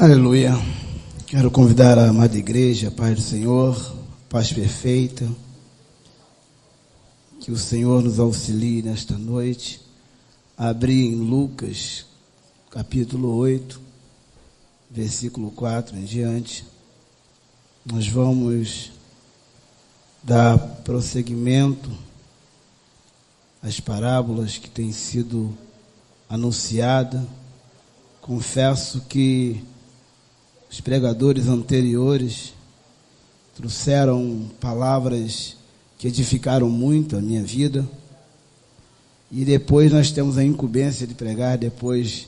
Aleluia. Quero convidar a amada igreja, a paz do Senhor, paz perfeita. Que o Senhor nos auxilie nesta noite a abrir em Lucas, capítulo 8, versículo 4 em diante. Nós vamos dar prosseguimento às parábolas que têm sido anunciadas. Confesso que os pregadores anteriores trouxeram palavras que edificaram muito a minha vida, e depois nós temos a incumbência de pregar depois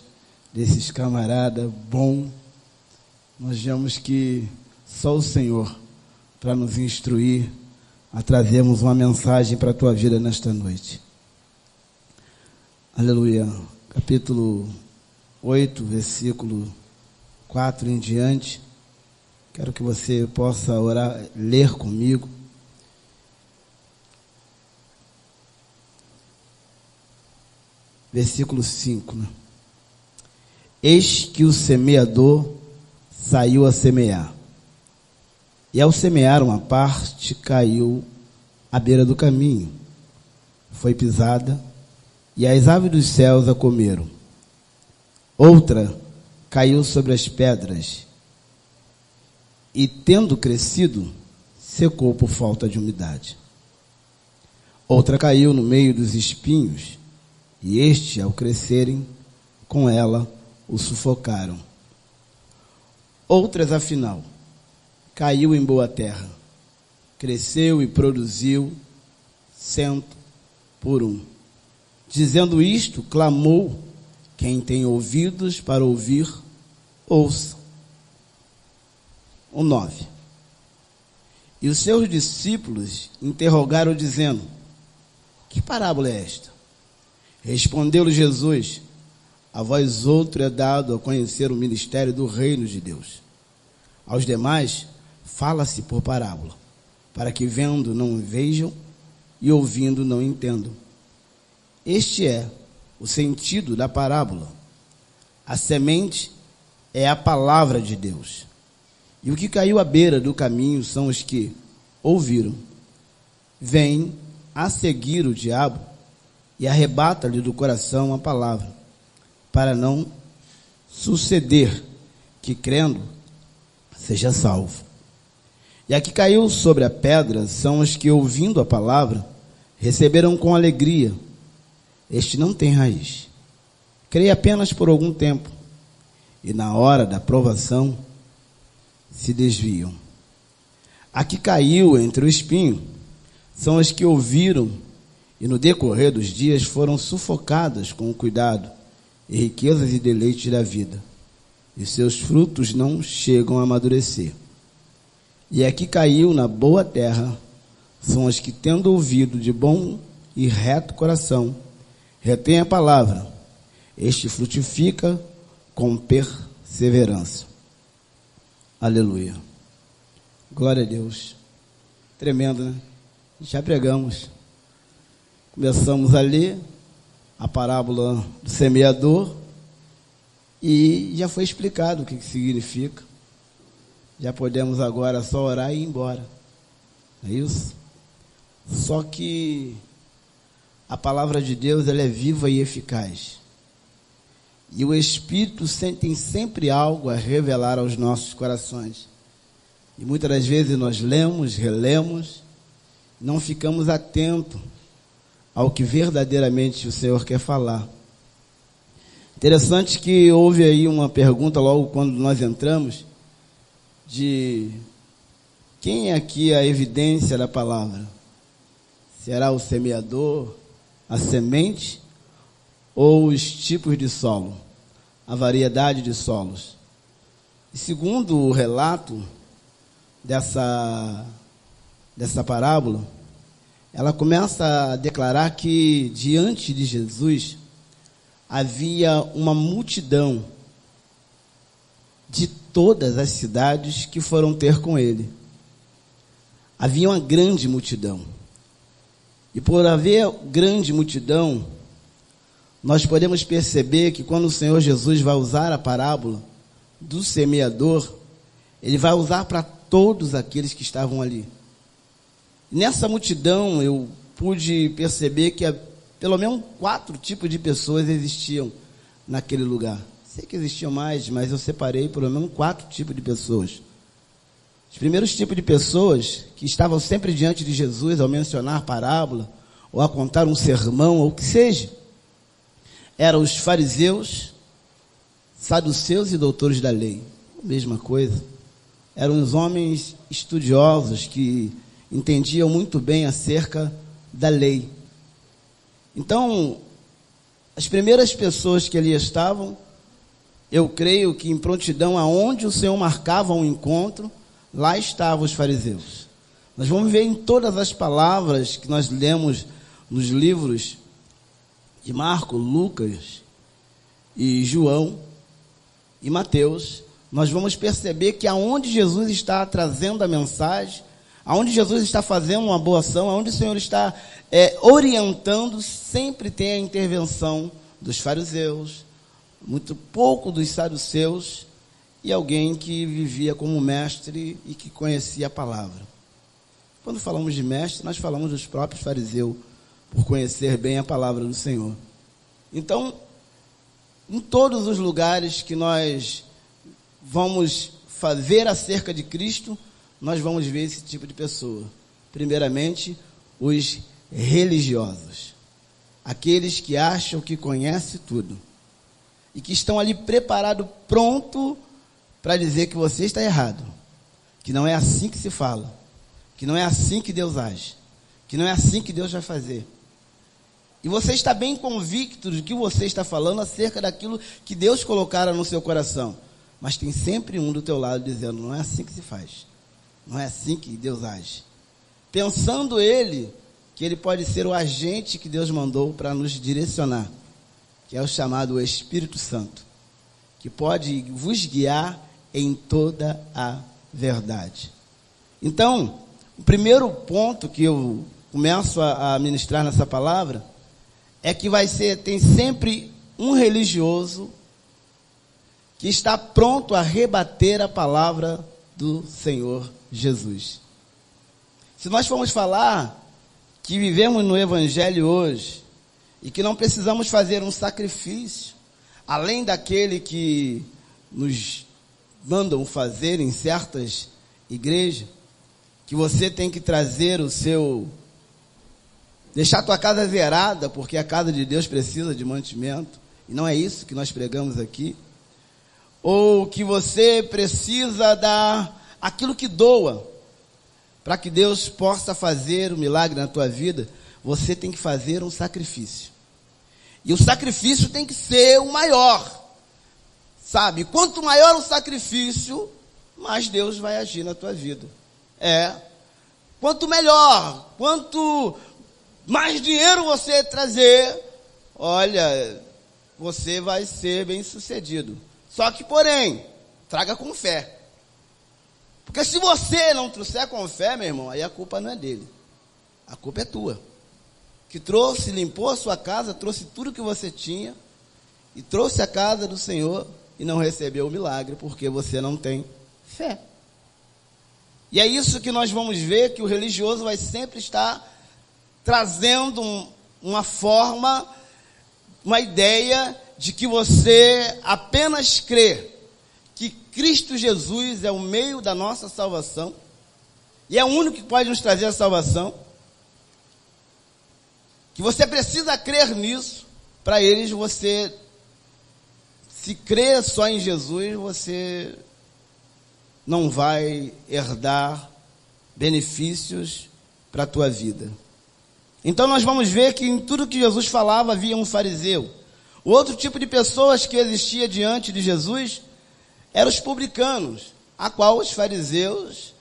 desses camaradas bons. Nós vemos que só o Senhor para nos instruir a trazermos uma mensagem para a tua vida nesta noite. Aleluia. Capítulo 8, versículo 4 em diante. Quero que você possa orar, ler comigo. Versículo 5, né? Eis que o semeador saiu a semear. E ao semear uma parte, caiu à beira do caminho. Foi pisada, e as aves dos céus a comeram. Outra caiu sobre as pedras, e tendo crescido, secou por falta de umidade. Outra caiu no meio dos espinhos, e este, ao crescerem, com ela o sufocaram. Outras, afinal, caiu em boa terra, cresceu e produziu 100 por 1. Dizendo isto, clamou: quem tem ouvidos para ouvir, ouça. O 9. E os seus discípulos interrogaram, dizendo: que parábola é esta? Respondeu-lhe Jesus: a vós outro é dado a conhecer o ministério do reino de Deus. Aos demais fala-se por parábola, para que vendo não vejam e ouvindo não entendam. Este é o sentido da parábola. A semente é a palavra de Deus. E o que caiu à beira do caminho são os que ouviram. Vem a seguir o diabo e arrebata-lhe do coração a palavra, para não suceder que, crendo, seja salvo. E a que caiu sobre a pedra são os que, ouvindo a palavra, receberam com alegria. Este não tem raiz, crê apenas por algum tempo, e na hora da provação se desviam. A que caiu entre o espinho são as que ouviram e no decorrer dos dias foram sufocadas com o cuidado e riquezas e deleites da vida, e seus frutos não chegam a amadurecer. E a que caiu na boa terra são as que, tendo ouvido de bom e reto coração, retém a palavra. Este frutifica com perseverança. Aleluia. Glória a Deus. Tremendo, né? Já pregamos. Começamos a ler a parábola do semeador e já foi explicado o que significa. Já podemos agora só orar e ir embora. É isso? Só que a palavra de Deus, ela é viva e eficaz. E o Espírito tem sempre algo a revelar aos nossos corações. E muitas das vezes nós lemos, relemos, não ficamos atentos ao que verdadeiramente o Senhor quer falar. Interessante que houve aí uma pergunta logo quando nós entramos, de quem é aqui a evidência da palavra? Será o semeador, a semente, ou os tipos de solo, a variedade de solos? E segundo o relato dessa parábola, ela começa a declarar que diante de Jesus havia uma multidão de todas as cidades que foram ter com ele. Havia uma grande multidão. E por haver grande multidão, nós podemos perceber que quando o Senhor Jesus vai usar a parábola, do semeador, ele vai usar para todos aqueles que estavam ali. Nessa multidão, eu pude perceber que pelo menos 4 tipos de pessoas existiam naquele lugar. Sei que existiam mais, mas eu separei pelo menos 4 tipos de pessoas. Os primeiros tipos de pessoas que estavam sempre diante de Jesus ao mencionar parábola, ou a contar um sermão, ou o que seja, eram os fariseus, saduceus e doutores da lei. Mesma coisa. Eram os homens estudiosos que entendiam muito bem acerca da lei. Então, as primeiras pessoas que ali estavam, eu creio que em prontidão aonde o Senhor marcava um encontro, lá estavam os fariseus. Nós vamos ver em todas as palavras que nós lemos nos livros de Marcos, Lucas e João e Mateus, nós vamos perceber que aonde Jesus está trazendo a mensagem, aonde Jesus está fazendo uma boa ação, aonde o Senhor está orientando, sempre tem a intervenção dos fariseus, muito pouco dos saduceus e alguém que vivia como mestre e que conhecia a palavra. Quando falamos de mestre, nós falamos dos próprios fariseus, por conhecer bem a palavra do Senhor. Então, em todos os lugares que nós vamos ver acerca de Cristo, nós vamos ver esse tipo de pessoa. Primeiramente, os religiosos. Aqueles que acham que conhecem tudo. E que estão ali preparados, pronto para dizer que você está errado. Que não é assim que se fala. Que não é assim que Deus age. Que não é assim que Deus vai fazer. E você está bem convicto de que você está falando acerca daquilo que Deus colocara no seu coração. Mas tem sempre um do teu lado dizendo, não é assim que se faz. Não é assim que Deus age. Pensando ele, que ele pode ser o agente que Deus mandou para nos direcionar. Que é o chamado Espírito Santo. Que pode vos guiar em toda a verdade. Então, o primeiro ponto que eu começo a ministrar nessa palavra é que tem sempre um religioso que está pronto a rebater a palavra do Senhor Jesus. Se nós formos falar que vivemos no Evangelho hoje e que não precisamos fazer um sacrifício, além daquele que nos mandam fazer em certas igrejas, que você tem que trazer deixar a tua casa zerada, porque a casa de Deus precisa de mantimento, e não é isso que nós pregamos aqui, ou que você precisa dar aquilo que doa, para que Deus possa fazer o milagre na tua vida, você tem que fazer um sacrifício, e o sacrifício tem que ser o maior, sabe? Quanto maior o sacrifício, mais Deus vai agir na tua vida. Quanto melhor, quanto mais dinheiro você trazer, olha, você vai ser bem sucedido. Só que, porém, traga com fé. Porque se você não trouxer com fé, meu irmão, aí a culpa não é dele. A culpa é tua. Que trouxe, limpou a sua casa, trouxe tudo que você tinha, e trouxe a casa do Senhor, e não recebeu o milagre, porque você não tem fé. E é isso que nós vamos ver, que o religioso vai sempre estar trazendo uma forma, uma ideia de que você apenas crê que Cristo Jesus é o meio da nossa salvação, e é o único que pode nos trazer a salvação, que você precisa crer nisso, para eles você, se crer só em Jesus, você não vai herdar benefícios para a tua vida. Então nós vamos ver que em tudo que Jesus falava havia um fariseu. O outro tipo de pessoas que existia diante de Jesus eram os publicanos, a qual os fariseus,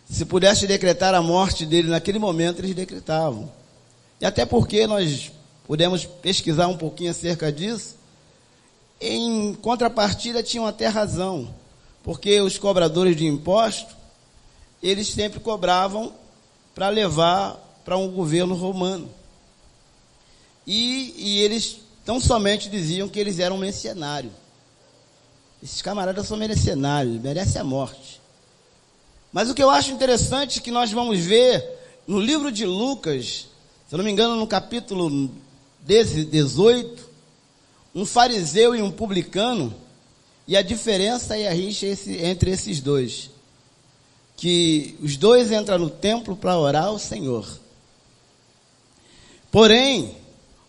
se pudesse decretar a morte dele naquele momento, eles decretavam. E até porque nós pudemos pesquisar um pouquinho acerca disso, em contrapartida tinham até razão, porque os cobradores de imposto, eles sempre cobravam para levar para um governo romano. E eles tão somente diziam que eles eram mercenários. Esses camaradas são mercenários, merecem a morte. Mas o que eu acho interessante é que nós vamos ver no livro de Lucas, se eu não me engano, no capítulo 18, um fariseu e um publicano, e a diferença e a rixa entre esses dois. Que os dois entram no templo para orar ao Senhor. Porém,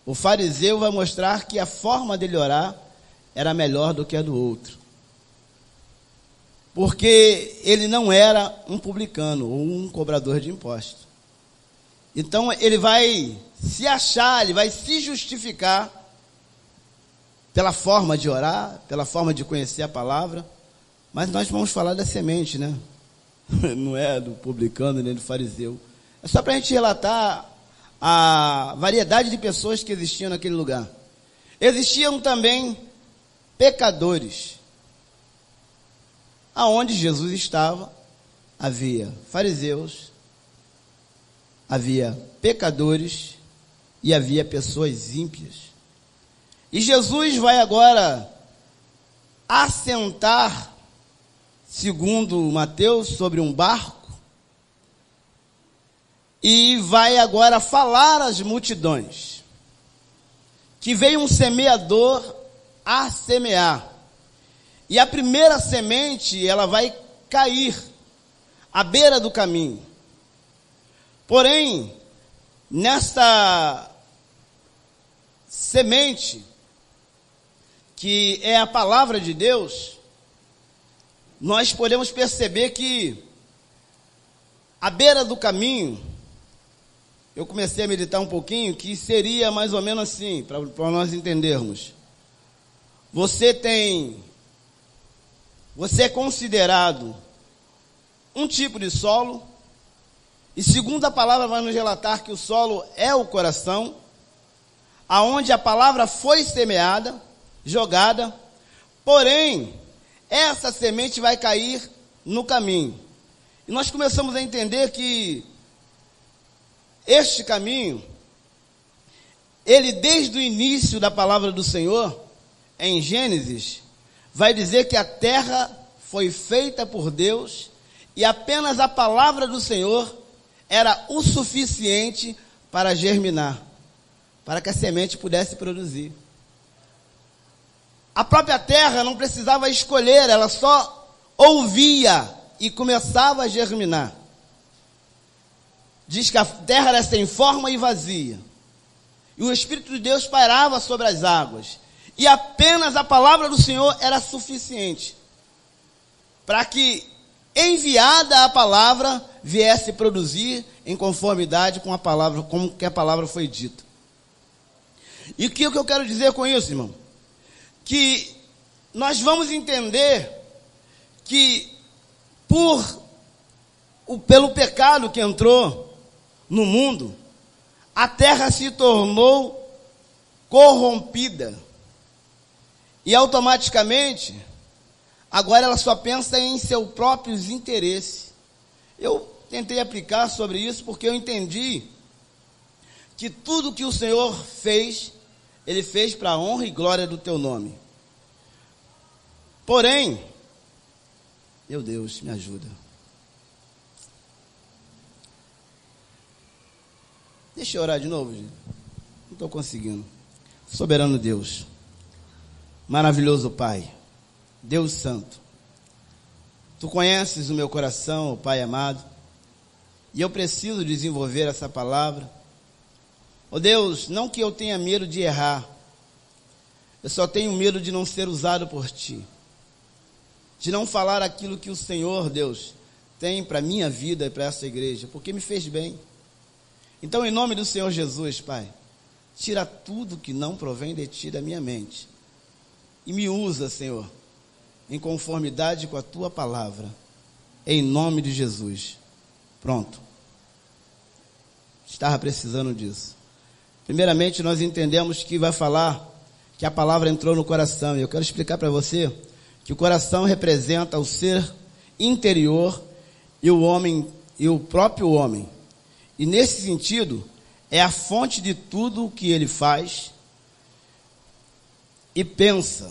o fariseu vai mostrar que a forma dele orar era melhor do que a do outro. Porque ele não era um publicano ou um cobrador de impostos. Então ele vai se achar, ele vai se justificar pela forma de orar, pela forma de conhecer a palavra. Mas nós vamos falar da semente, né? Não é do publicano nem do fariseu. É só para a gente relatar a variedade de pessoas que existiam naquele lugar. Existiam também pecadores. Aonde Jesus estava, havia fariseus, havia pecadores e havia pessoas ímpias. E Jesus vai agora assentar, segundo Mateus, sobre um barco e vai agora falar às multidões que veio um semeador a semear. E a primeira semente, ela vai cair à beira do caminho. Porém, nesta semente, que é a palavra de Deus, nós podemos perceber que à beira do caminho, eu comecei a meditar um pouquinho, que seria mais ou menos assim, para nós entendermos. Você é considerado um tipo de solo, e segundo a palavra vai nos relatar que o solo é o coração, aonde a palavra foi semeada, jogada, porém, essa semente vai cair no caminho. E nós começamos a entender que este caminho, ele desde o início da palavra do Senhor, em Gênesis, vai dizer que a terra foi feita por Deus e apenas a palavra do Senhor era o suficiente para germinar, para que a semente pudesse produzir. A própria terra não precisava escolher, ela só ouvia e começava a germinar. Diz que a terra era sem forma e vazia, e o Espírito de Deus pairava sobre as águas, e apenas a palavra do Senhor era suficiente para que, enviada a palavra, viesse produzir em conformidade com a palavra, como que a palavra foi dita. E o que eu quero dizer com isso, irmão? Que nós vamos entender que pelo pecado que entrou no mundo, a terra se tornou corrompida. E automaticamente, agora ela só pensa em seus próprios interesses. Eu tentei aplicar sobre isso porque eu entendi que tudo que o Senhor fez, Ele fez para a honra e glória do teu nome. Porém, meu Deus, me ajuda. Deixa eu orar de novo, gente. Não estou conseguindo. Soberano Deus, maravilhoso Pai, Deus Santo, Tu conheces o meu coração, Pai amado, e eu preciso desenvolver essa palavra. Ó Deus, não que eu tenha medo de errar, eu só tenho medo de não ser usado por Ti, de não falar aquilo que o Senhor, Deus, tem para a minha vida e para essa igreja, porque me fez bem. Então, em nome do Senhor Jesus, Pai, tira tudo que não provém de Ti da minha mente e me usa, Senhor, em conformidade com a Tua palavra, em nome de Jesus. Pronto. Estava precisando disso. Primeiramente, nós entendemos que vai falar que a palavra entrou no coração, e eu quero explicar para você que o coração representa o ser interior e o homem, e o próprio homem. E nesse sentido, é a fonte de tudo o que ele faz e pensa.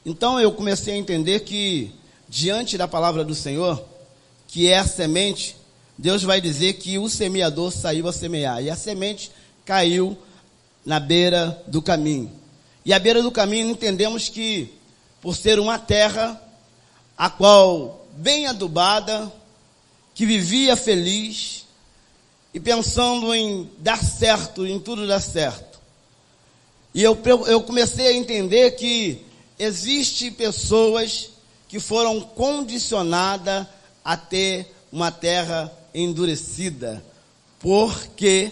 Então eu comecei a entender que, diante da palavra do Senhor, que é a semente, Deus vai dizer que o semeador saiu a semear, e a semente caiu na beira do caminho. E à beira do caminho entendemos que, por ser uma terra a qual bem adubada, que vivia feliz e pensando em dar certo, em tudo dar certo. E eu comecei a entender que existem pessoas que foram condicionadas a ter uma terra endurecida, porque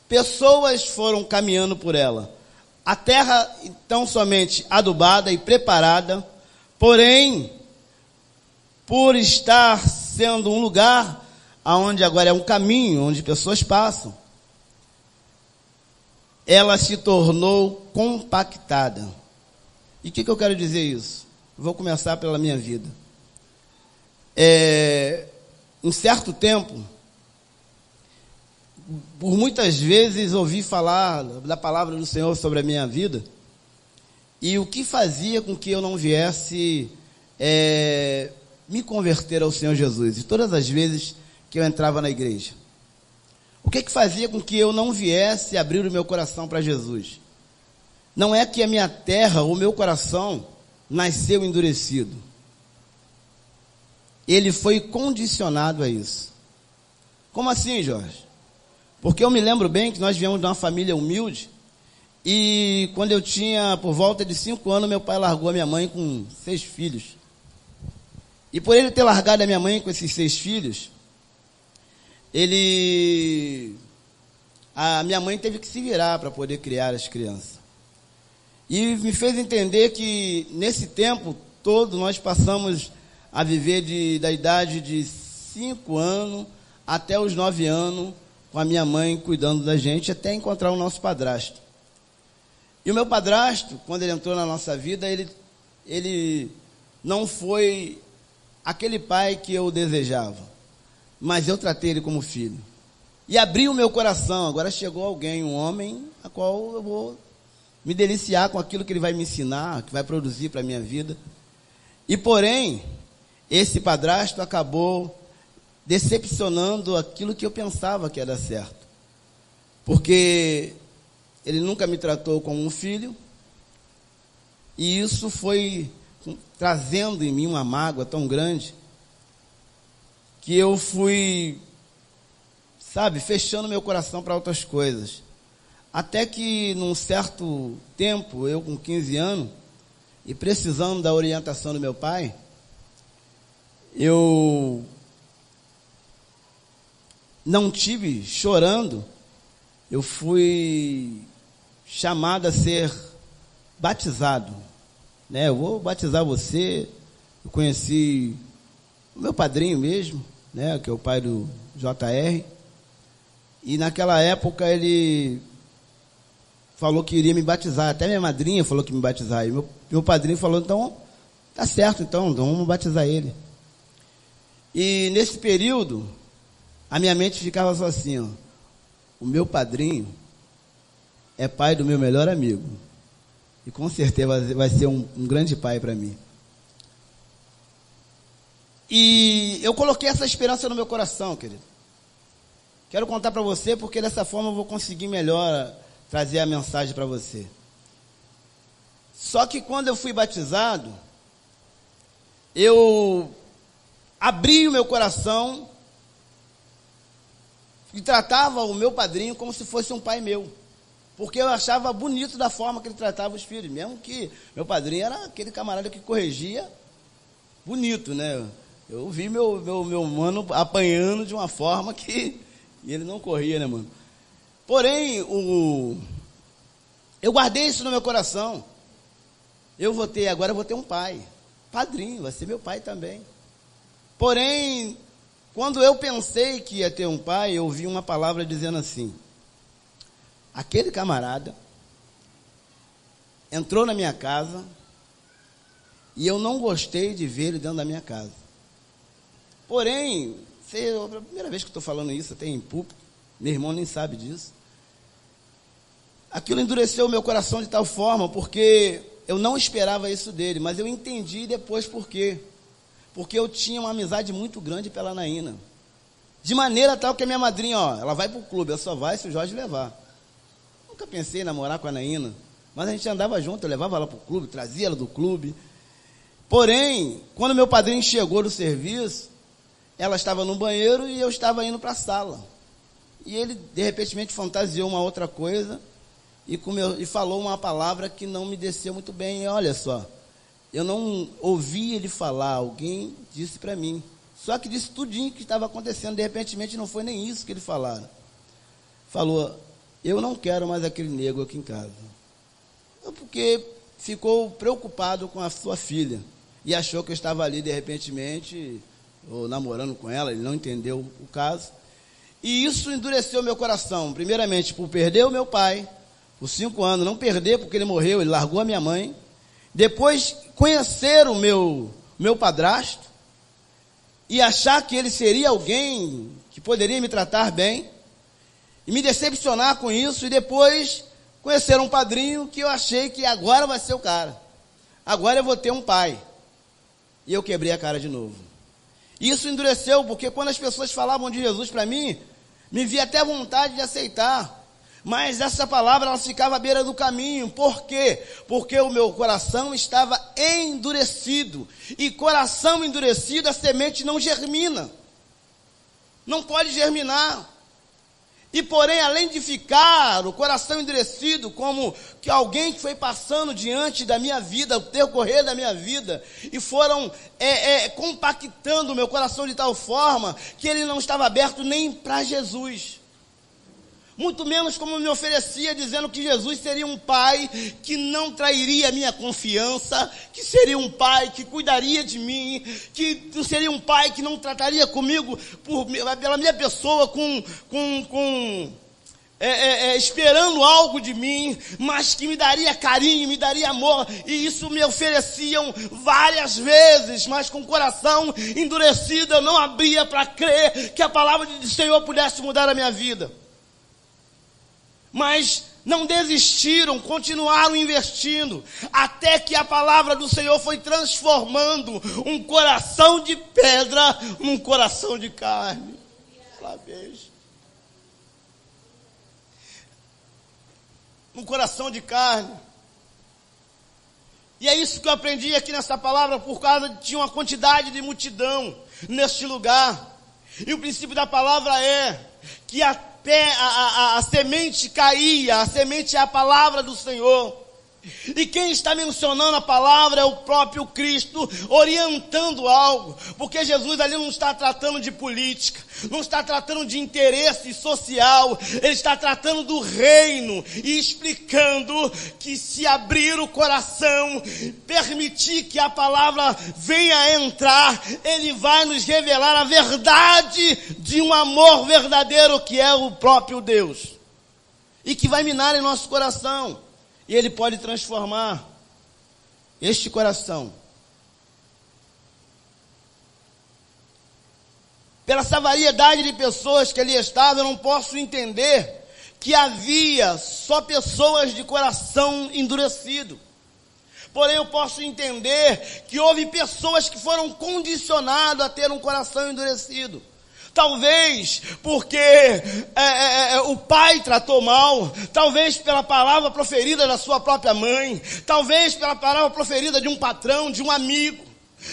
pessoas foram caminhando por ela. A terra, então, somente adubada e preparada, porém, por estar sendo um lugar onde agora é um caminho, onde pessoas passam, ela se tornou compactada. E o que eu quero dizer isso? Vou começar pela minha vida. Em certo tempo, por muitas vezes ouvi falar da palavra do Senhor sobre a minha vida, e o que fazia com que eu não viesse me converter ao Senhor Jesus, e todas as vezes que eu entrava na igreja, o que fazia com que eu não viesse abrir o meu coração para Jesus? Não é que a minha terra, o meu coração, nasceu endurecido. Ele foi condicionado a isso. Como assim, Jorge? Porque eu me lembro bem que nós viemos de uma família humilde, e quando eu tinha por volta de 5 anos, meu pai largou a minha mãe com 6 filhos. E por ele ter largado a minha mãe com esses 6 filhos, a minha mãe teve que se virar para poder criar as crianças. E me fez entender que nesse tempo todo nós passamos a viver da idade de 5 anos até os 9 anos, com a minha mãe cuidando da gente, até encontrar o nosso padrasto. E o meu padrasto, quando ele entrou na nossa vida, ele não foi aquele pai que eu desejava, mas eu tratei ele como filho. E abri o meu coração. Agora chegou alguém, um homem, a qual eu vou me deliciar com aquilo que ele vai me ensinar, que vai produzir para a minha vida. E porém, esse padrasto acabou decepcionando aquilo que eu pensava que ia dar certo. Porque ele nunca me tratou como um filho, e isso foi trazendo em mim uma mágoa tão grande, que eu fui, fechando meu coração para outras coisas. Até que, num certo tempo, eu com 15 anos, e precisando da orientação do meu pai, eu não tive, chorando, eu fui chamado a ser batizado. Eu vou batizar você. Eu conheci o meu padrinho mesmo, que é o pai do JR, e naquela época ele falou que iria me batizar, até minha madrinha falou que me batizar, e meu padrinho falou, então, tá certo, então vamos batizar ele. E nesse período, a minha mente ficava só assim, o meu padrinho é pai do meu melhor amigo, e com certeza vai ser um grande pai para mim. E eu coloquei essa esperança no meu coração, querido. Quero contar para você, porque dessa forma eu vou conseguir melhor trazer a mensagem para você. Só que quando eu fui batizado, eu abri o meu coração e tratava o meu padrinho como se fosse um pai meu, porque eu achava bonito da forma que ele tratava os filhos, mesmo que meu padrinho era aquele camarada que corrigia bonito, Eu vi meu mano apanhando de uma forma que ele não corria, mano? Porém, eu guardei isso no meu coração. Agora eu vou ter um pai, padrinho, vai ser meu pai também. Porém, quando eu pensei que ia ter um pai, eu ouvi uma palavra dizendo assim: aquele camarada entrou na minha casa e eu não gostei de ver ele dentro da minha casa. Porém, é a primeira vez que estou falando isso, até em público, meu irmão nem sabe disso. Aquilo endureceu o meu coração de tal forma, porque eu não esperava isso dele, mas eu entendi depois por quê. Porque eu tinha uma amizade muito grande pela Anaína. De maneira tal que a minha madrinha, ela vai para o clube, ela só vai se o Jorge levar. Nunca pensei em namorar com a Anaína, mas a gente andava junto, eu levava ela para o clube, trazia ela do clube. Porém, quando meu padrinho chegou do serviço, ela estava no banheiro e eu estava indo para a sala. E ele, de repente, fantasiou uma outra coisa e falou uma palavra que não me desceu muito bem. E olha só, eu não ouvi ele falar, alguém disse para mim. Só que disse tudinho que estava acontecendo. De repente, não foi nem isso que ele falaram. Falou, eu não quero mais aquele nego aqui em casa. Porque ficou preocupado com a sua filha. E achou que eu estava ali, de repente, ou namorando com ela. Ele não entendeu o caso. E isso endureceu meu coração. Primeiramente, por perder o meu pai, por 5 anos. Não perder porque ele morreu, ele largou a minha mãe. Depois, conhecer o meu padrasto. E achar que ele seria alguém que poderia me tratar bem. E me decepcionar com isso. E depois, conhecer um padrinho que eu achei que agora vai ser o cara. Agora eu vou ter um pai. E eu quebrei a cara de novo. Isso endureceu, porque quando as pessoas falavam de Jesus para mim, me via até vontade de aceitar. Mas essa palavra, ela ficava à beira do caminho. Por quê? Porque o meu coração estava endurecido. E coração endurecido, a semente não germina. Não pode germinar. E porém, além de ficar o coração endurecido, como que alguém que foi passando diante da minha vida, o decorrer da minha vida, e foram compactando o meu coração de tal forma, que ele não estava aberto nem para Jesus. Muito menos como me oferecia, dizendo que Jesus seria um pai que não trairia a minha confiança, que seria um pai que cuidaria de mim, que seria um pai que não trataria comigo pela minha pessoa esperando algo de mim, mas que me daria carinho, me daria amor. E isso me ofereciam várias vezes, mas com o coração endurecido eu não abria para crer que a palavra do Senhor pudesse mudar a minha vida. Mas não desistiram, continuaram investindo, até que a palavra do Senhor foi transformando um coração de pedra num coração de carne. Um coração de carne. E é isso que eu aprendi aqui nessa palavra, por causa de uma quantidade de multidão neste lugar. E o princípio da palavra é que a semente caía, a semente é a palavra do Senhor. E quem está mencionando a palavra é o próprio Cristo, orientando algo, porque Jesus ali não está tratando de política, não está tratando de interesse social, ele está tratando do reino, e explicando que se abrir o coração, permitir que a palavra venha entrar, ele vai nos revelar a verdade de um amor verdadeiro que é o próprio Deus, e que vai minar em nosso coração. E ele pode transformar este coração. Pela essa variedade de pessoas que ali estavam, eu não posso entender que havia só pessoas de coração endurecido. Porém, eu posso entender que houve pessoas que foram condicionadas a ter um coração endurecido. Talvez porque o pai tratou mal, talvez pela palavra proferida da sua própria mãe, talvez pela palavra proferida de um patrão, de um amigo,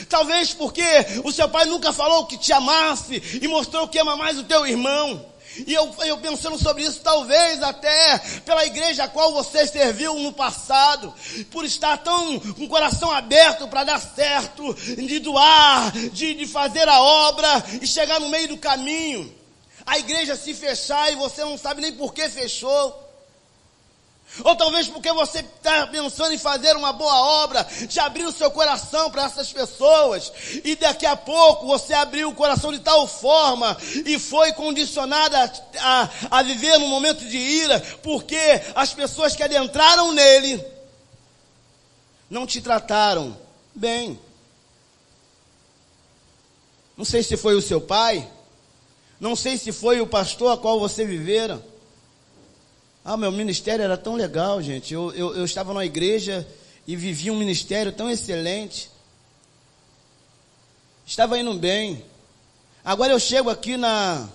talvez porque o seu pai nunca falou que te amasse e mostrou que ama mais o teu irmão. E eu pensando sobre isso, talvez até pela igreja a qual você serviu no passado, por estar tão com o coração aberto para dar certo, de doar, de fazer a obra e chegar no meio do caminho, a igreja se fechar e você não sabe nem por que fechou. Ou talvez porque você está pensando em fazer uma boa obra, de abrir o seu coração para essas pessoas, e daqui a pouco você abriu o coração de tal forma, e foi condicionada a viver num momento de ira, porque as pessoas que adentraram nele, não te trataram bem. Não sei se foi o seu pai, não sei se foi o pastor a qual você vivera. Meu ministério era tão legal, gente. Eu estava numa igreja e vivia um ministério tão excelente. Estava indo bem. Agora eu chego aqui na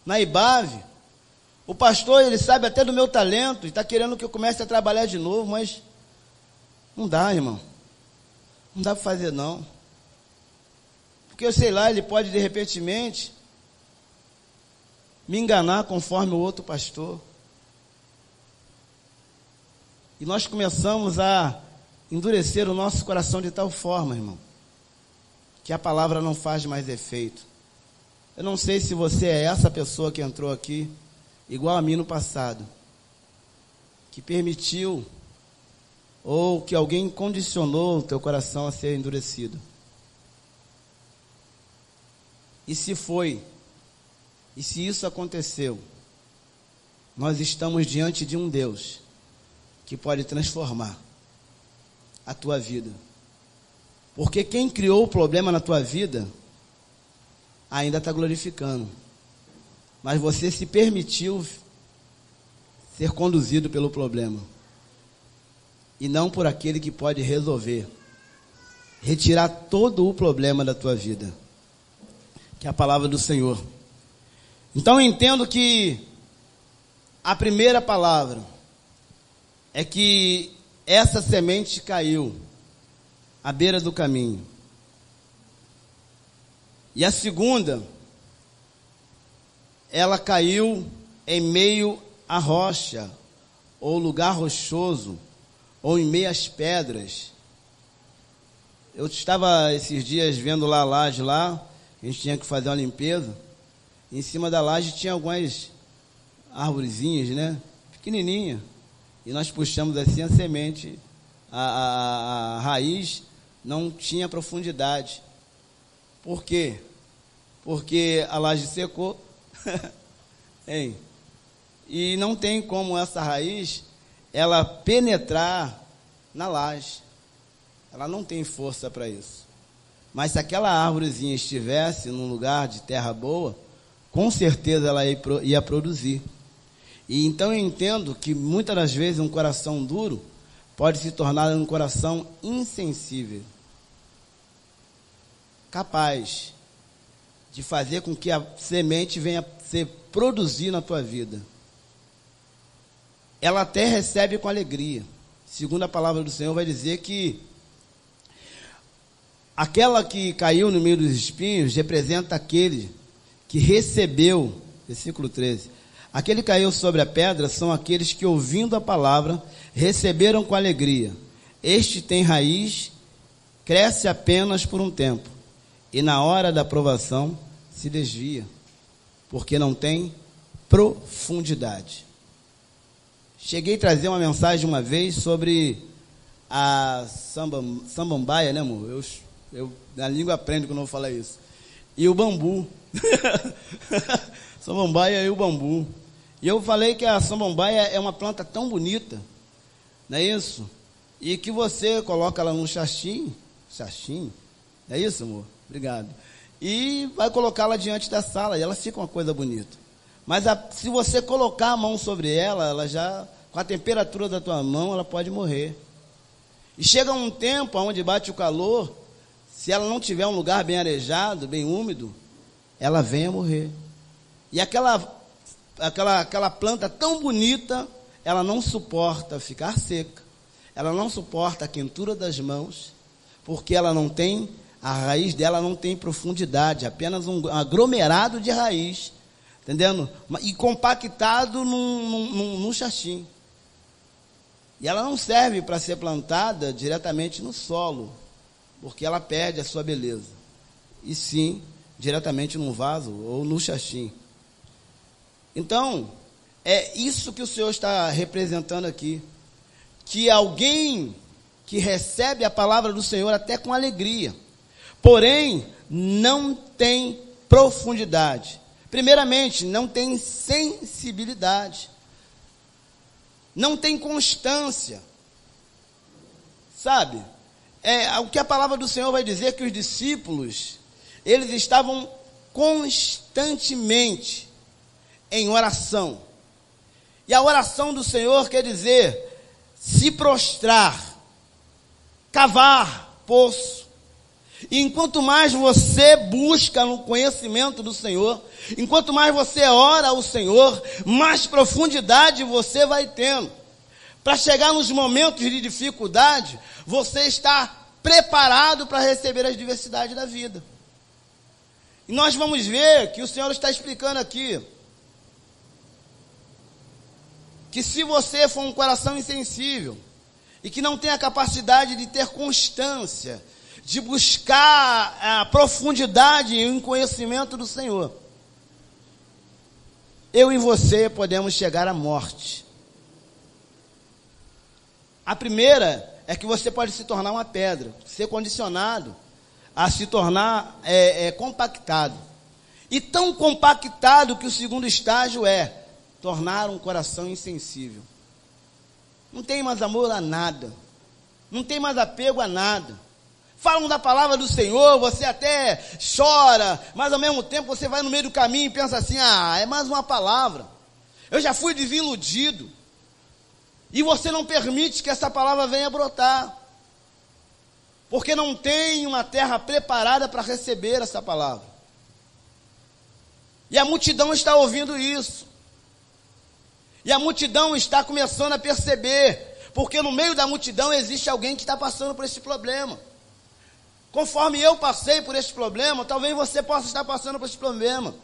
IBAV, o pastor, ele sabe até do meu talento, e está querendo que eu comece a trabalhar de novo, mas não dá, irmão. Não dá para fazer, não. Porque eu sei lá, ele pode, de repentemente, me enganar conforme o outro pastor. E nós começamos a endurecer o nosso coração de tal forma, irmão, que a palavra não faz mais efeito. Eu não sei se você é essa pessoa que entrou aqui, igual a mim no passado, que permitiu, ou que alguém condicionou o teu coração a ser endurecido. E se foi, e se isso aconteceu, nós estamos diante de um Deus que pode transformar a tua vida. Porque quem criou o problema na tua vida ainda está glorificando. Mas você se permitiu ser conduzido pelo problema. E não por aquele que pode resolver. Retirar todo o problema da tua vida. Que é a palavra do Senhor. Então eu entendo que a primeira palavra é que essa semente caiu à beira do caminho. E a segunda, ela caiu em meio à rocha, ou lugar rochoso, ou em meio às pedras. Eu estava esses dias vendo lá a laje lá, a gente tinha que fazer uma limpeza. Em cima da laje tinha algumas arvorezinhas, né? Pequenininha. E nós puxamos assim a semente, a raiz não tinha profundidade. Por quê? Porque a laje secou. Hein? E não tem como essa raiz, ela penetrar na laje. Ela não tem força para isso. Mas se aquela árvorezinha estivesse num lugar de terra boa, com certeza ela ia produzir. E então eu entendo que muitas das vezes um coração duro pode se tornar um coração insensível, capaz de fazer com que a semente venha a ser produzir na tua vida. Ela até recebe com alegria. Segundo a palavra do Senhor vai dizer que aquela que caiu no meio dos espinhos representa aquele que recebeu, versículo 13, aquele que caiu sobre a pedra são aqueles que, ouvindo a palavra, receberam com alegria. Este tem raiz, cresce apenas por um tempo, e na hora da provação se desvia, porque não tem profundidade. Cheguei a trazer uma mensagem uma vez sobre a samambaia, né, amor? Eu na língua aprendo quando eu vou falar isso. E o bambu. Samambaia e o bambu. E eu falei que a samambaia é uma planta tão bonita, não é isso? E que você coloca ela num chachim, é isso, amor? Obrigado. E vai colocá-la diante da sala, e ela fica uma coisa bonita. Mas se você colocar a mão sobre ela, ela já, com a temperatura da tua mão, ela pode morrer. E chega um tempo onde bate o calor, se ela não tiver um lugar bem arejado, bem úmido, ela vem a morrer. E aquela planta tão bonita, ela não suporta ficar seca, ela não suporta a quentura das mãos, porque ela não tem, a raiz dela não tem profundidade, apenas um aglomerado de raiz, entendendo? E compactado num chachim. E ela não serve para ser plantada diretamente no solo, porque ela perde a sua beleza. E sim, diretamente num vaso ou no chachim. Então, é isso que o Senhor está representando aqui. Que alguém que recebe a palavra do Senhor até com alegria, porém, não tem profundidade. Primeiramente, não tem sensibilidade. Não tem constância. Sabe? O que a palavra do Senhor vai dizer que os discípulos, eles estavam constantemente em oração. E a oração do Senhor quer dizer se prostrar cavar poço. E enquanto mais você busca no conhecimento do Senhor, enquanto mais você ora ao Senhor, mais profundidade você vai tendo. Para chegar nos momentos de dificuldade, você está preparado para receber as diversidades da vida. E nós vamos ver que o Senhor está explicando aqui, que se você for um coração insensível, e que não tem a capacidade de ter constância, de buscar a profundidade e o conhecimento do Senhor, eu e você podemos chegar à morte. A primeira é que você pode se tornar uma pedra, ser condicionado a se tornar compactado. E tão compactado que o segundo estágio é tornar um coração insensível. Não tem mais amor a nada, não tem mais apego a nada. Falam da palavra do Senhor, você até chora, mas ao mesmo tempo você vai no meio do caminho e pensa assim, é mais uma palavra. Eu já fui desiludido. E você não permite que essa palavra venha brotar. Porque não tem uma terra preparada para receber essa palavra. E a multidão está ouvindo isso. E a multidão está começando a perceber. Porque no meio da multidão existe alguém que está passando por esse problema. Conforme eu passei por esse problema, talvez você possa estar passando por esse problema.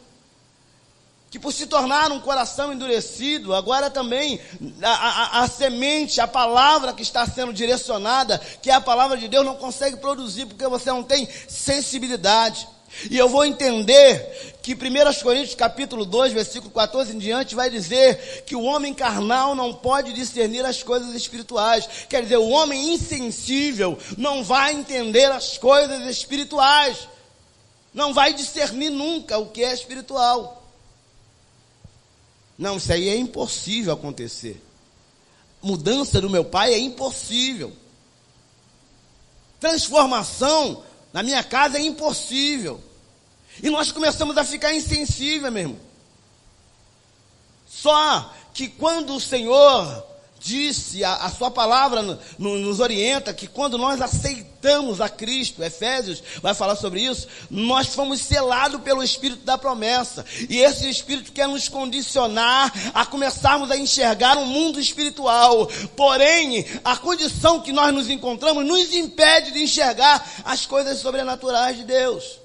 Que por se tornar um coração endurecido, agora também a semente, a palavra que está sendo direcionada, que é a palavra de Deus, não consegue produzir, porque você não tem sensibilidade. E eu vou entender que 1 Coríntios capítulo 2, versículo 14 em diante, vai dizer que o homem carnal não pode discernir as coisas espirituais. Quer dizer, o homem insensível não vai entender as coisas espirituais. Não vai discernir nunca o que é espiritual. Não, isso aí é impossível acontecer. Mudança do meu pai é impossível. Transformação na minha casa é impossível. E nós começamos a ficar insensíveis, meu irmão. Só que quando o Senhor disse, a sua palavra nos orienta, que quando nós aceitamos a Cristo, Efésios vai falar sobre isso, nós fomos selados pelo Espírito da promessa, e esse Espírito quer nos condicionar a começarmos a enxergar um mundo espiritual. Porém, a condição que nós nos encontramos nos impede de enxergar as coisas sobrenaturais de Deus.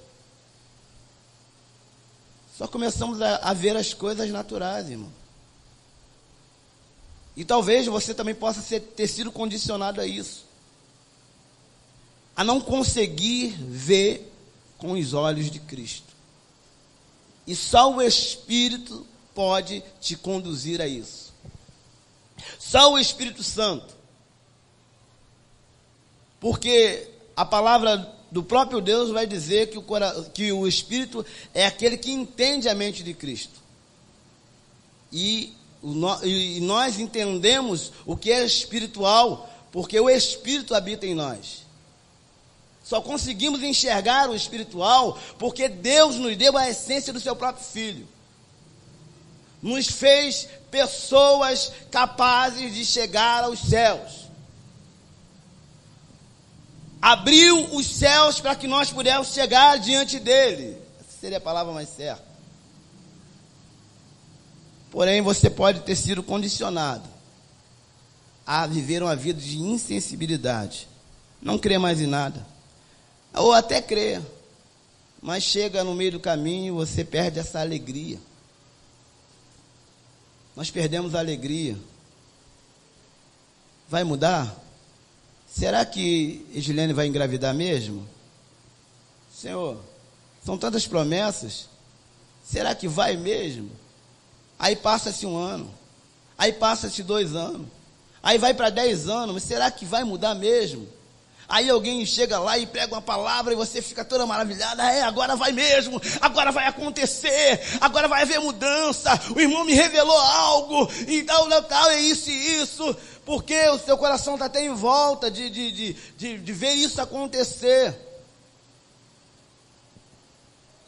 Só começamos a ver as coisas naturais, irmão. E talvez você também possa ter sido condicionado a isso. A não conseguir ver com os olhos de Cristo. E só o Espírito pode te conduzir a isso. Só o Espírito Santo. Porque a palavra do próprio Deus vai dizer que o Espírito é aquele que entende a mente de Cristo. E nós entendemos o que é espiritual, porque o Espírito habita em nós. Só conseguimos enxergar o espiritual, porque Deus nos deu a essência do seu próprio Filho. Nos fez pessoas capazes de chegar aos céus. Abriu os céus para que nós pudéssemos chegar diante dele. Essa seria a palavra mais certa. Porém, você pode ter sido condicionado a viver uma vida de insensibilidade. Não crer mais em nada. Ou até crer. Mas chega no meio do caminho e você perde essa alegria. Nós perdemos a alegria. Vai mudar? Será que Edilene vai engravidar mesmo? Senhor, são tantas promessas. Será que vai mesmo? Aí passa-se 1 ano, aí passa-se 2 anos, aí vai para 10 anos, mas será que vai mudar mesmo? Aí alguém chega lá e prega uma palavra e você fica toda maravilhada, agora vai mesmo, agora vai acontecer, agora vai haver mudança, o irmão me revelou algo, e tal, é isso e isso, porque o seu coração está até em volta de ver isso acontecer.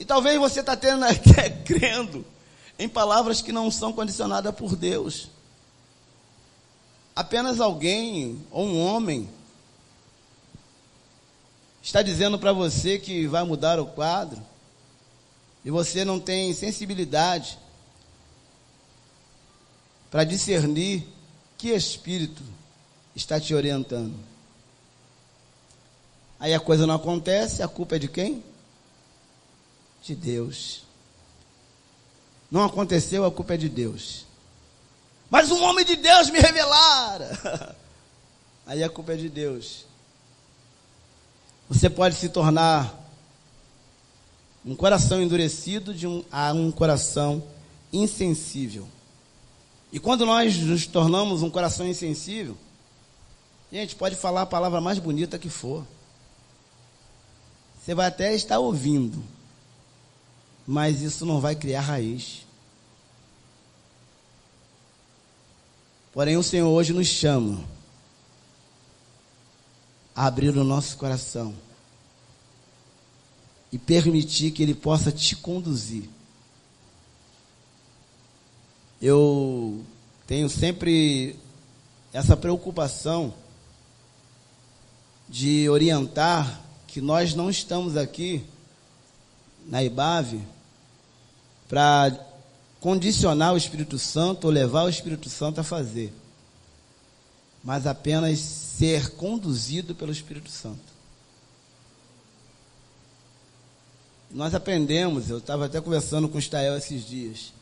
E talvez você está até crendo em palavras que não são condicionadas por Deus. Apenas alguém, ou um homem, está dizendo para você que vai mudar o quadro, e você não tem sensibilidade para discernir que espírito está te orientando. Aí a coisa não acontece, a culpa é de quem? De Deus. Não aconteceu, a culpa é de Deus. Mas um homem de Deus me revelara. Aí a culpa é de Deus. Você pode se tornar um coração endurecido a um coração insensível. E quando nós nos tornamos um coração insensível, gente, pode falar a palavra mais bonita que for. Você vai até estar ouvindo, mas isso não vai criar raiz. Porém, o Senhor hoje nos chama a abrir o nosso coração e permitir que Ele possa te conduzir. Eu tenho sempre essa preocupação de orientar que nós não estamos aqui na IBAV para condicionar o Espírito Santo ou levar o Espírito Santo a fazer, mas apenas ser conduzido pelo Espírito Santo. Nós aprendemos, eu estava até conversando com o Stael esses dias,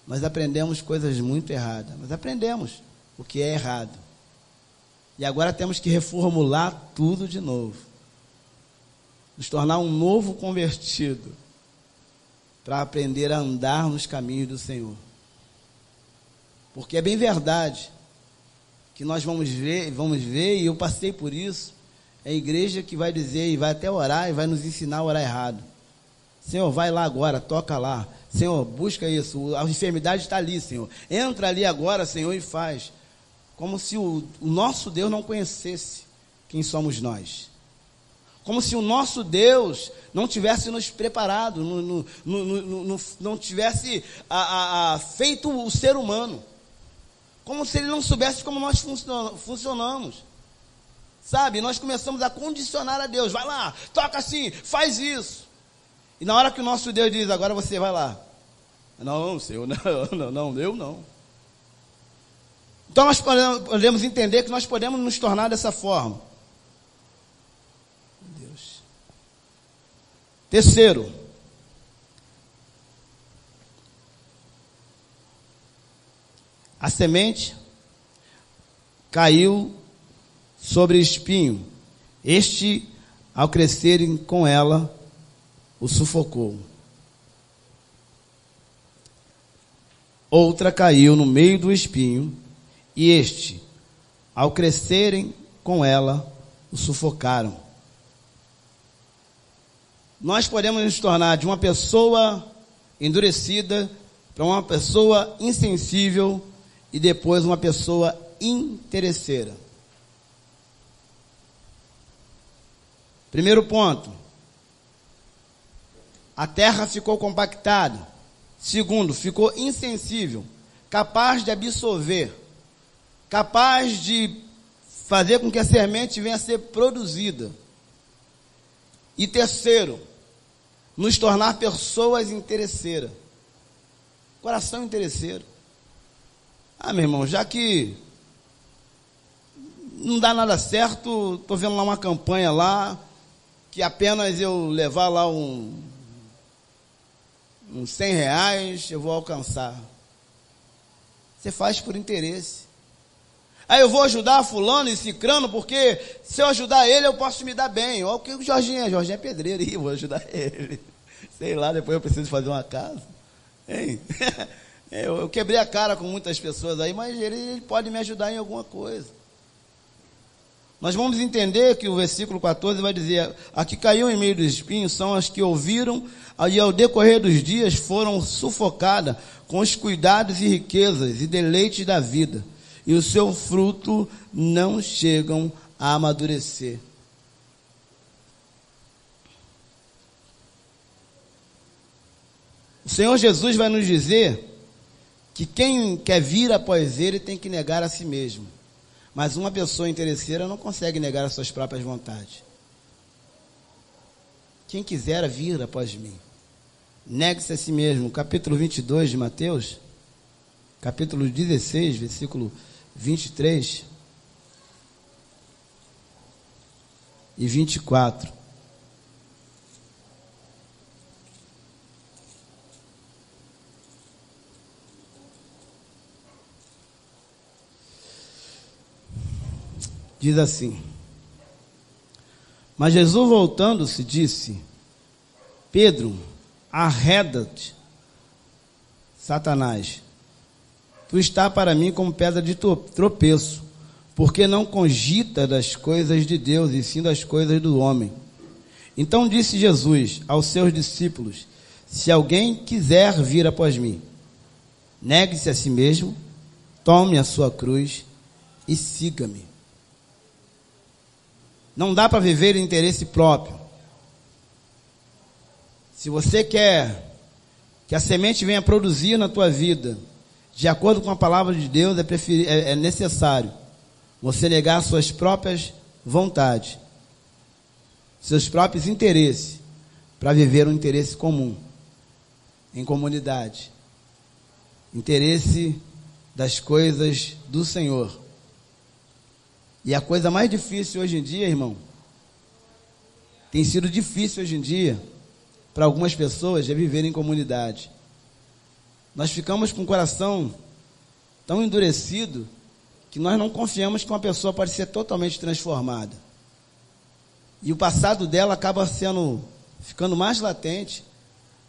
nós aprendemos coisas muito erradas, nós aprendemos o que é errado, e agora temos que reformular tudo de novo, nos tornar um novo convertido, para aprender a andar nos caminhos do Senhor. Porque é bem verdade que nós vamos ver, e eu passei por isso, é a igreja que vai dizer, e vai até orar, e vai nos ensinar a orar errado. Senhor, vai lá agora, toca lá. Senhor, busca isso, a enfermidade está ali, Senhor. Entra ali agora, Senhor, e faz. Como se o nosso Deus não conhecesse quem somos nós. Como se o nosso Deus não tivesse nos preparado, não tivesse feito o ser humano. Como se Ele não soubesse como nós funcionamos. Sabe, nós começamos a condicionar a Deus. Vai lá, toca assim, faz isso. E na hora que o nosso Deus diz, agora você vai lá. Não, Senhor, não, eu não. Então nós podemos entender que nós podemos nos tornar dessa forma. Terceiro, a semente caiu sobre espinho. Este, ao crescerem com ela, o sufocou. Outra caiu no meio do espinho, e este, ao crescerem com ela, o sufocaram. Nós podemos nos tornar de uma pessoa endurecida para uma pessoa insensível e depois uma pessoa interesseira. Primeiro ponto, a terra ficou compactada. Segundo, ficou insensível, capaz de absorver, capaz de fazer com que a semente venha a ser produzida. E terceiro, nos tornar pessoas interesseiras. Coração interesseiro. Meu irmão, já que não dá nada certo, estou vendo lá uma campanha lá, que apenas eu levar lá uns R$100, eu vou alcançar. Você faz por interesse. Aí eu vou ajudar fulano e cicrano, porque se eu ajudar ele, eu posso me dar bem. Olha o que o Jorginho é pedreiro, e vou ajudar ele. Sei lá, depois eu preciso fazer uma casa. Hein? Eu quebrei a cara com muitas pessoas aí, mas ele pode me ajudar em alguma coisa. Nós vamos entender que o versículo 14 vai dizer, a que caiu em meio dos espinhos são as que ouviram, e ao decorrer dos dias foram sufocadas com os cuidados e riquezas e deleites da vida. E o seu fruto não chegam a amadurecer. O Senhor Jesus vai nos dizer que quem quer vir após Ele tem que negar a si mesmo. Mas uma pessoa interesseira não consegue negar as suas próprias vontades. quem quiser vir após mim. Negue-se a si mesmo. Capítulo 22 de Mateus, capítulo 16, versículo 23 e 24. Diz assim: mas Jesus, voltando-se, disse: Pedro, arreda-te, Satanás, tu está para mim como pedra de tropeço, porque não cogita das coisas de Deus, e sim das coisas do homem. Então disse Jesus aos seus discípulos: se alguém quiser vir após mim, negue-se a si mesmo, tome a sua cruz e siga-me. Não dá para viver em interesse próprio. Se você quer que a semente venha produzir na tua vida, de acordo com a palavra de Deus, é necessário você negar suas próprias vontades, seus próprios interesses, para viver um interesse comum, em comunidade, interesse das coisas do Senhor. E a coisa mais difícil hoje em dia, irmão, tem sido difícil hoje em dia, para algumas pessoas, é viver em comunidade. Nós ficamos com o coração tão endurecido, que nós não confiamos que uma pessoa pode ser totalmente transformada. E o passado dela acaba ficando mais latente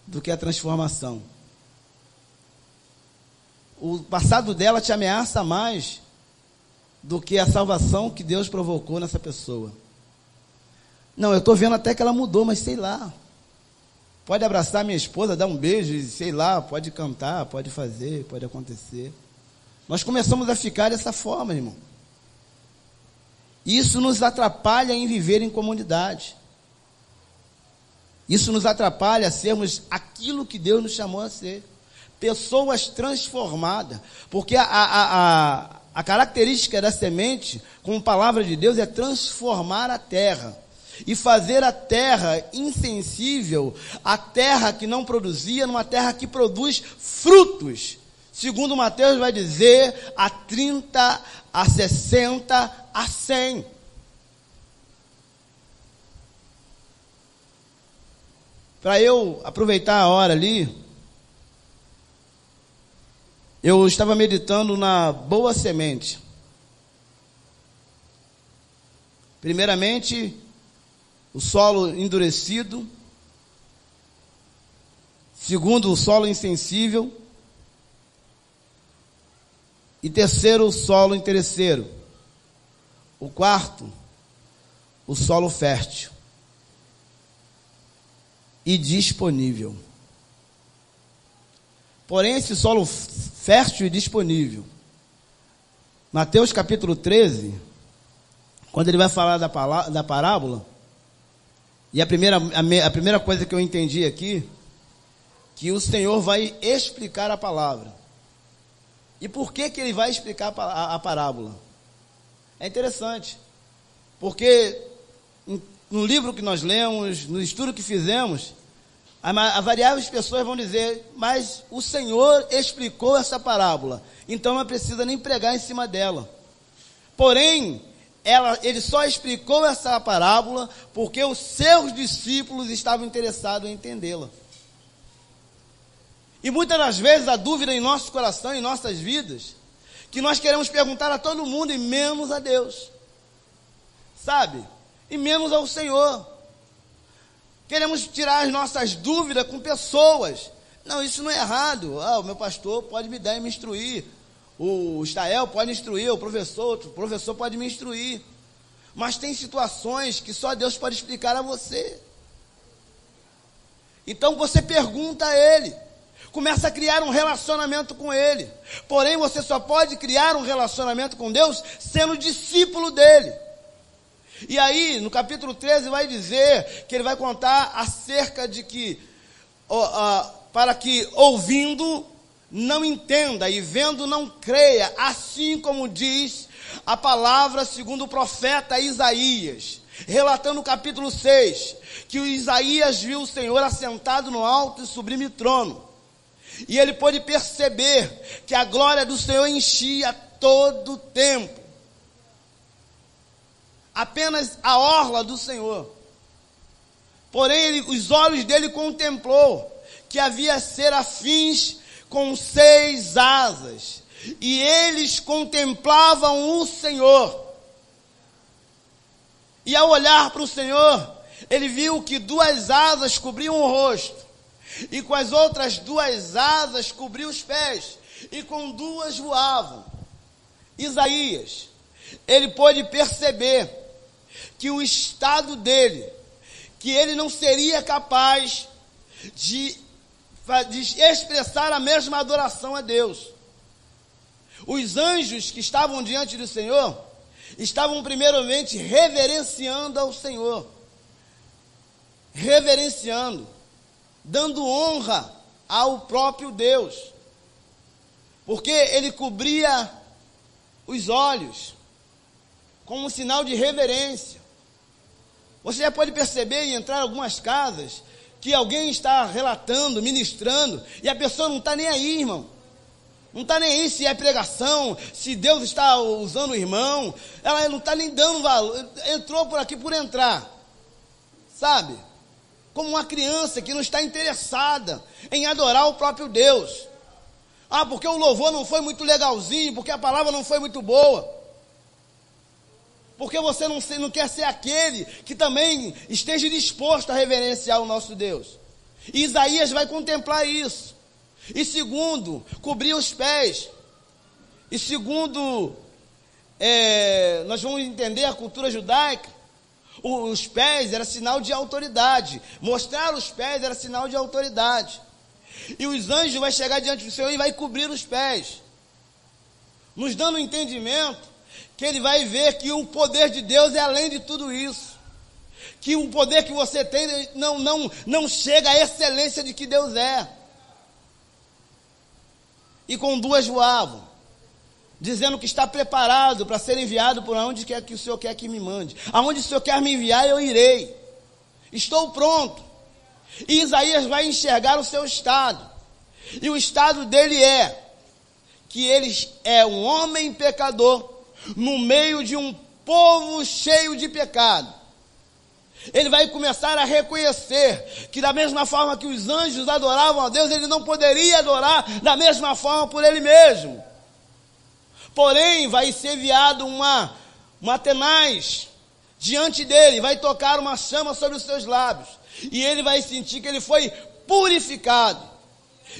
do que a transformação. O passado dela te ameaça mais do que a salvação que Deus provocou nessa pessoa. Não, eu estou vendo até que ela mudou, mas sei lá. Pode abraçar minha esposa, dar um beijo, e sei lá, pode cantar, pode fazer, pode acontecer. Nós começamos a ficar dessa forma, irmão. Isso nos atrapalha em viver em comunidade. Isso nos atrapalha a sermos aquilo que Deus nos chamou a ser. Pessoas transformadas. Porque a característica da semente, como palavra de Deus, é transformar a terra. E fazer a terra insensível, a terra que não produzia, numa terra que produz frutos. Segundo Mateus vai dizer, a 30, a 60, a 100. Para eu aproveitar a hora ali, eu estava meditando na boa semente. Primeiramente, o solo endurecido. Segundo, o solo insensível. E terceiro, o solo interesseiro. O quarto, o solo fértil e disponível. Porém, esse solo fértil e disponível, Mateus capítulo 13, quando ele vai falar da parábola, e a primeira coisa que eu entendi aqui, que o Senhor vai explicar a palavra. E por que ele vai explicar a parábola? É interessante, porque no livro que nós lemos, no estudo que fizemos, variáveis pessoas vão dizer, mas o Senhor explicou essa parábola, então não precisa nem pregar em cima dela. Porém, ele só explicou essa parábola porque os seus discípulos estavam interessados em entendê-la. E muitas das vezes a dúvida em nosso coração, em nossas vidas, que nós queremos perguntar a todo mundo e menos a Deus, sabe? E menos ao Senhor. Queremos tirar as nossas dúvidas com pessoas. Não, isso não é errado. O meu pastor pode me dar e me instruir. O Estael pode instruir, o professor pode me instruir. Mas tem situações que só Deus pode explicar a você. Então você pergunta a Ele. Começa a criar um relacionamento com Ele. Porém, você só pode criar um relacionamento com Deus sendo discípulo dEle. E aí, no capítulo 13, vai dizer que ele vai contar acerca de que, para que ouvindo não entenda e vendo não creia, assim como diz a palavra segundo o profeta Isaías. relatando no capítulo 6, que o Isaías viu o Senhor assentado no alto e sublime trono. E ele pôde perceber que a glória do Senhor enchia todo o templo. Apenas a orla do Senhor. Porém, os olhos dele contemplou que havia serafins com 6 asas. E eles contemplavam o Senhor. E ao olhar para o Senhor, ele viu que 2 asas cobriam o rosto. E com as outras 2 asas cobriam os pés. E com 2 voavam. Isaías, ele pôde perceber que o estado dele, que ele não seria capaz de expressar a mesma adoração a Deus. Os anjos que estavam diante do Senhor, estavam primeiramente reverenciando ao Senhor. Reverenciando, dando honra ao próprio Deus. Porque ele cobria os olhos, como um sinal de reverência. Você já pode perceber e entrar em algumas casas, que alguém está relatando, ministrando, e a pessoa não está nem aí, irmão. Não está nem aí se é pregação, se Deus está usando o irmão. Ela não está nem dando valor. Entrou por aqui por entrar. Sabe? Como uma criança que não está interessada em adorar o próprio Deus. Ah, porque o louvor não foi muito legalzinho, porque a palavra não foi muito boa. Porque você não quer ser aquele que também esteja disposto a reverenciar o nosso Deus. E Isaías vai contemplar isso. E segundo, cobrir os pés. E segundo, nós vamos entender a cultura judaica, os pés era sinal de autoridade. Mostrar os pés era sinal de autoridade. E os anjos vão chegar diante do Senhor e vai cobrir os pés, nos dando o entendimento que ele vai ver que o poder de Deus é além de tudo isso. Que o poder que você tem não chega à excelência de que Deus é. E com 2 voavam, dizendo que está preparado para ser enviado por onde quer que o Senhor quer que me mande. Aonde o Senhor quer me enviar, eu irei. Estou pronto. E Isaías vai enxergar o seu estado. E o estado dele é que ele é um homem pecador no meio de um povo cheio de pecado. Ele vai começar a reconhecer que da mesma forma que os anjos adoravam a Deus, ele não poderia adorar da mesma forma por ele mesmo. Porém, vai ser enviado uma tenaz diante dele, vai tocar uma chama sobre os seus lábios. E ele vai sentir que ele foi purificado.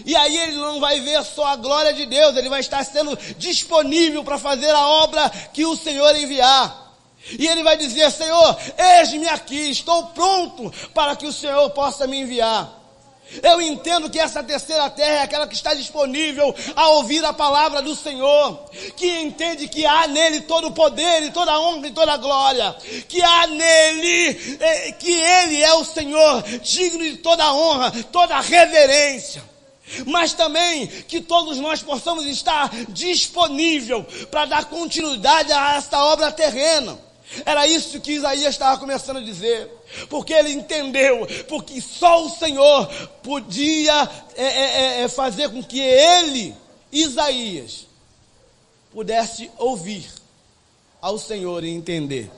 E aí ele não vai ver só a glória de Deus, ele vai estar sendo disponível para fazer a obra que o Senhor enviar. E ele vai dizer: Senhor, eis-me aqui, estou pronto para que o Senhor possa me enviar. Eu entendo que essa terceira terra é aquela que está disponível a ouvir a palavra do Senhor, que entende que há nele todo o poder e toda a honra e toda a glória, que há nele, que ele é o Senhor, digno de toda a honra, toda a reverência. Mas também que todos nós possamos estar disponível para dar continuidade a esta obra terrena. Era isso que Isaías estava começando a dizer, porque ele entendeu, porque só o Senhor podia fazer com que ele, Isaías, pudesse ouvir ao Senhor e entender.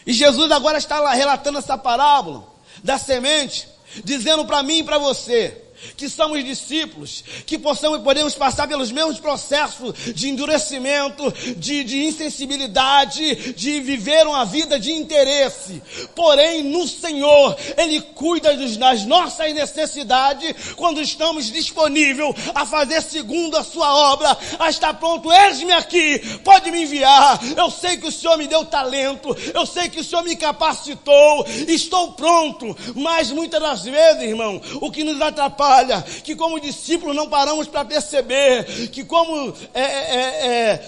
E Jesus agora está lá relatando essa parábola da semente, dizendo para mim e para você, que somos discípulos, que podemos passar pelos mesmos processos de endurecimento, de insensibilidade, de viver uma vida de interesse. Porém, no Senhor, Ele cuida das nossas necessidades quando estamos disponíveis a fazer segundo a sua obra, a estar pronto. Eis-me aqui, pode me enviar. Eu sei que o Senhor me deu talento, eu sei que o Senhor me capacitou, estou pronto. Mas muitas das vezes, irmão, o que nos atrapalha falha, que como discípulos não paramos para perceber, que como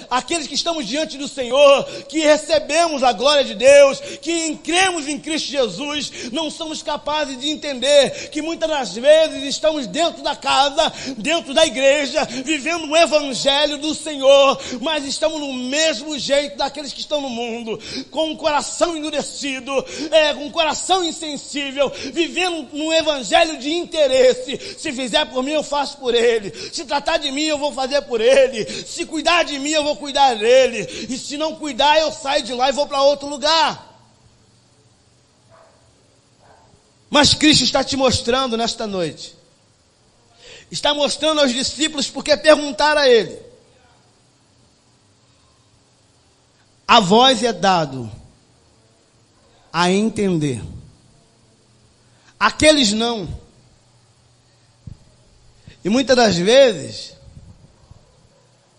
aqueles que estamos diante do Senhor, que recebemos a glória de Deus, que cremos em Cristo Jesus, não somos capazes de entender que muitas das vezes estamos dentro da casa, dentro da igreja, vivendo o evangelho do Senhor, mas estamos no mesmo jeito daqueles que estão no mundo, com o coração endurecido, com o coração insensível, vivendo no evangelho de interesse. Se fizer por mim, eu faço por ele. Se tratar de mim, eu vou fazer por ele. Se cuidar de mim, eu vou cuidar dele. E se não cuidar, eu saio de lá e vou para outro lugar. Mas Cristo está te mostrando nesta noite. Está mostrando aos discípulos, porque perguntaram a ele. A vós é dado a entender. Aqueles não. E muitas das vezes,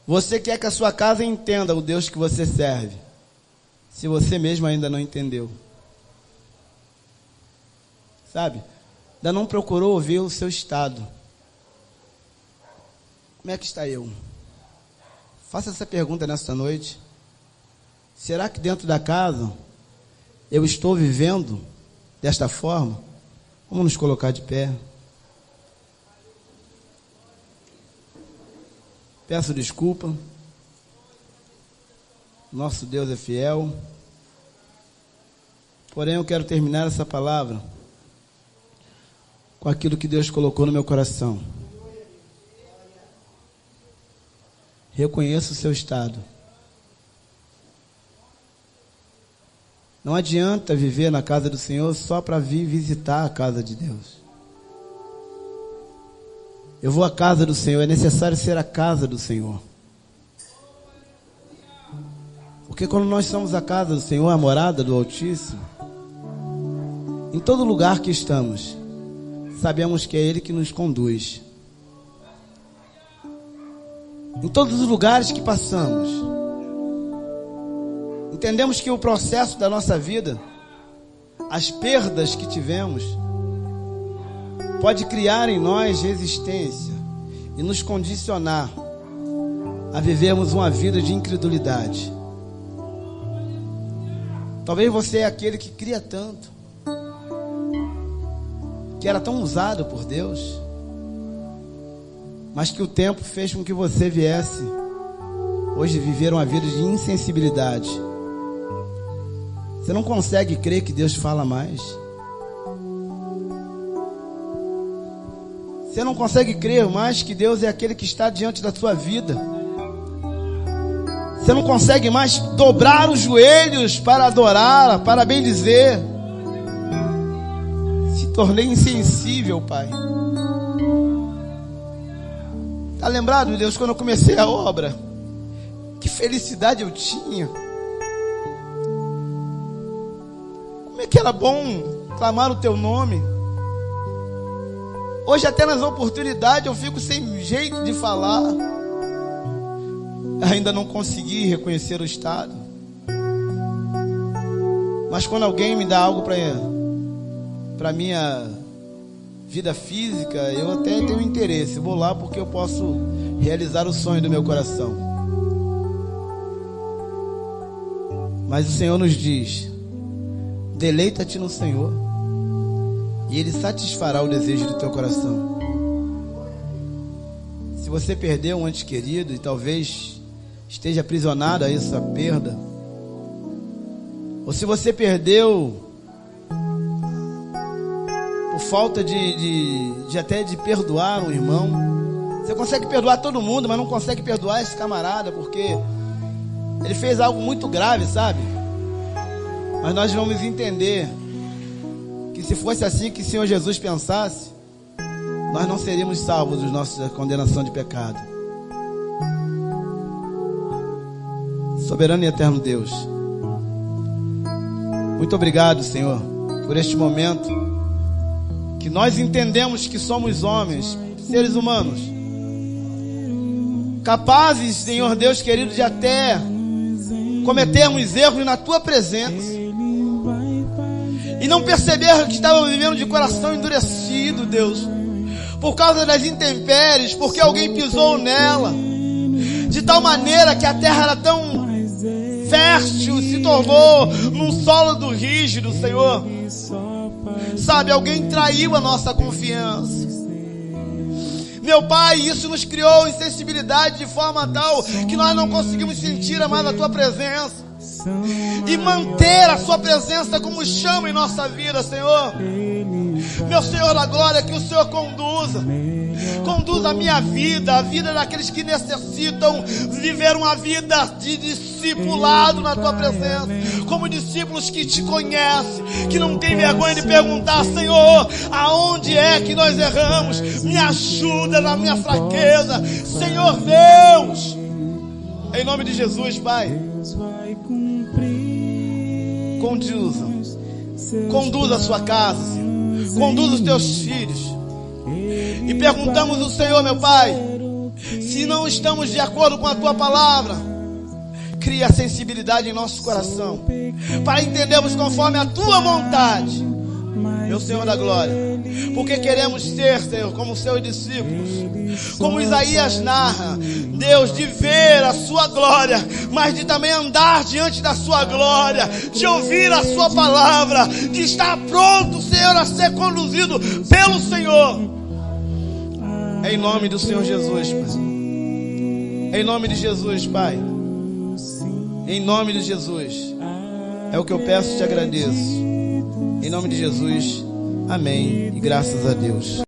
você quer que a sua casa entenda o Deus que você serve, se você mesmo ainda não entendeu. Sabe? Ainda não procurou ouvir o seu estado. Como é que está eu? Faça essa pergunta nesta noite. Será que dentro da casa eu estou vivendo desta forma? Vamos nos colocar de pé. Peço desculpa. Nosso Deus é fiel. Porém, eu quero terminar essa palavra com aquilo que Deus colocou no meu coração. Reconheça o seu estado. Não adianta viver na casa do Senhor só para vir visitar a casa de Deus. Eu vou à casa do Senhor, é necessário ser a casa do Senhor. Porque quando nós somos a casa do Senhor, a morada do Altíssimo, em todo lugar que estamos, sabemos que é Ele que nos conduz. Em todos os lugares que passamos, entendemos que o processo da nossa vida, as perdas que tivemos, pode criar em nós resistência e nos condicionar a vivermos uma vida de incredulidade. Talvez você é aquele que cria tanto, que era tão usado por Deus, mas que o tempo fez com que você viesse hoje viver uma vida de insensibilidade. Você não consegue crer que Deus fala mais. Você não consegue crer mais que Deus é aquele que está diante da sua vida. Você não consegue mais dobrar os joelhos para adorar, para bendizer. Se tornei insensível, Pai. Está lembrado, Deus, quando eu comecei a obra? Que felicidade eu tinha. Como é que era bom clamar o Teu nome. Hoje até nas oportunidades eu fico sem jeito de falar. Ainda não consegui reconhecer o estado. Mas quando alguém me dá algo para minha vida física, eu até tenho interesse. Vou lá porque eu posso realizar o sonho do meu coração. Mas o Senhor nos diz: deleita-te no Senhor, e Ele satisfará o desejo do teu coração. Se você perdeu um ente querido e talvez esteja aprisionado a essa perda, ou se você perdeu por falta até de perdoar um irmão, você consegue perdoar todo mundo, mas não consegue perdoar esse camarada, porque ele fez algo muito grave, sabe? Mas nós vamos entender que se fosse assim que o Senhor Jesus pensasse, nós não seríamos salvos da nossa condenação de pecado. Soberano e eterno Deus, muito obrigado, Senhor, por este momento que nós entendemos que somos homens, seres humanos, capazes, Senhor Deus querido, de até cometermos erros na Tua presença e não perceber que estávamos vivendo de coração endurecido, Deus. por causa das intempéries, porque alguém pisou nela, de tal maneira que a terra era tão fértil, se tornou num solo do rígido, Senhor. Sabe, alguém traiu a nossa confiança. Meu Pai, isso nos criou insensibilidade de forma tal que nós não conseguimos sentir mais a Tua presença e manter a Sua presença como chama em nossa vida, Senhor. Meu Senhor da glória, que o Senhor conduza a minha vida, a vida daqueles que necessitam viver uma vida de discipulado na Tua presença, como discípulos que Te conhecem, que não tem vergonha de perguntar: Senhor, aonde é que nós erramos? Me ajuda na minha fraqueza, Senhor Deus, em nome de Jesus, Pai. Conduza a sua casa, Senhor. Conduza os Teus filhos. E perguntamos ao Senhor, meu Pai, se não estamos de acordo com a Tua palavra, cria sensibilidade em nosso coração, para entendermos conforme a Tua vontade, meu Senhor da glória, porque queremos ser, Senhor, como Seus discípulos, como Isaías narra, Deus, de ver a Sua glória, mas de também andar diante da Sua glória, de ouvir a Sua palavra, de estar pronto, Senhor, a ser conduzido pelo Senhor. Em nome do Senhor Jesus, Pai. Em nome de Jesus, Pai. Em nome de Jesus. É o que eu peço e Te agradeço. Em nome de Jesus. Amém. E graças a Deus.